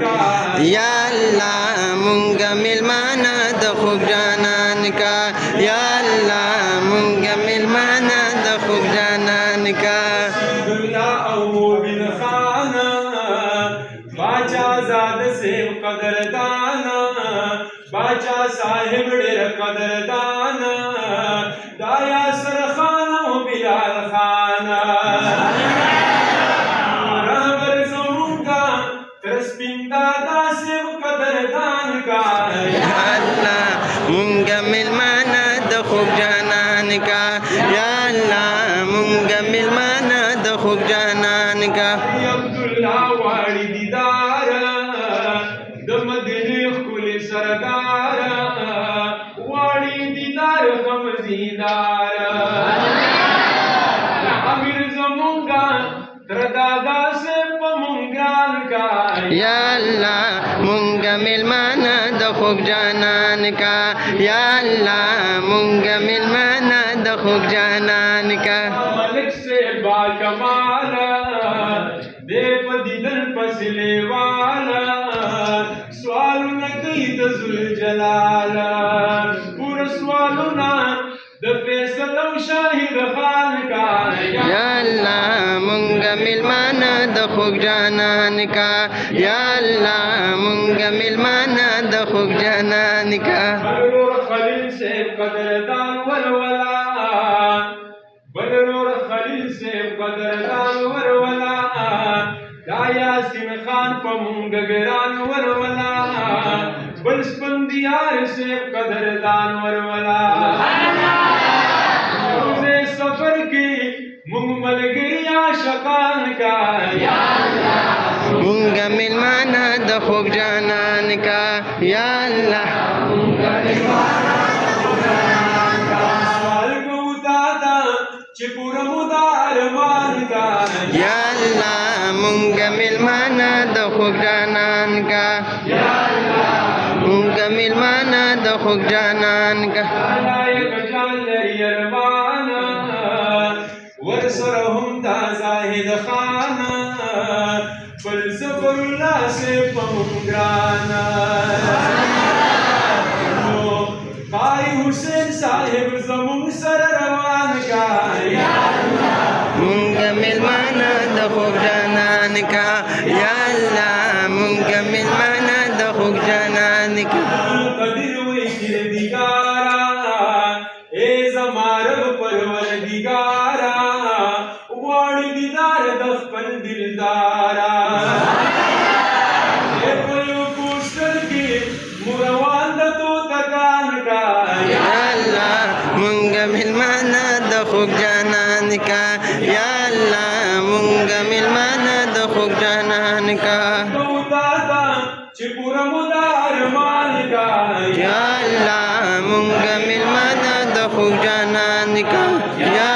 का या अल्लाह मुंगा मिलमाना द खूब जानन का या अल्लाह मुंगा मिलमाना द खूब जानन का दुल्ला औ बिन खाना बाचा जाद से कदरदाना बाचा साहिब डेर कदरदाना दाया सरखाना बिलाल खाना रहबर जमुंगा तरसपिंदा दासे कदरदान का या अल्लाह मुंगा मिलमाना द खूब जानन का या अल्लाह मुंगा मिलमाना द खूब जानन का अब्दुल्ला वाली दीदार द मदीने खुल सरदार वाली दीदार खमजीदार अमीर जमुंगा तरदादा से पमुंगान का या अल्लाह मुंगा मिलमाना द खूब जानन का या अल्लाह मुंगा मिलमाना द खूब जानन का मलिक से बाकमाला देव दिदन पसले वाला सवाल न कई तजुल जलाला पूरा सवाल ना द फैसल शाहिद खान का या अल्लाह मुंगा मिलमाना द खूब जानन का या अल्लाह मुंगा मिलमाना द खूब जानन का बलूर खलील से कदरदान वरवला बलूर खलील से कदरदान वरवला दाया सिन खान पमुंगगरान वरवला बलस्पंदियार से कदरदान वरवला रोज़े सफर की मुंगमल गिरिया शकान का या मुंगा मिलमाना द खूब जानन का या अल्लाह सवाल को दादा चिपुर मुदार मान का या अल्लाह मुंगा मिलमाना द खूब जानन का मुंगा मिलमाना द खूब जानन का लायक जान यरवाना वरसरहुम दा जाहिद खाना फलसफरुल्लाह से पमुंगराना भाई हुसैन साहिब जमुन सर रवान का या मुंगा मिलमाना द खूब जानन का या अल्लाह मुंगा मिलमाना द खूब जानन का कदिर वही दिगारा ए जमारब परवर दिगारा वाड़ी दीदार दफन दिलदारा ए कोई कुशल की मुरवान तो तकान का या अल्लाह मुंगा मिलमाना द खूब जानन का या अल्लाह मुंगा मिलमाना द खूब जानन का दादा चिपुर मुदार मान का या अल्लाह मुंगा मिलमाना द खूब जानन का या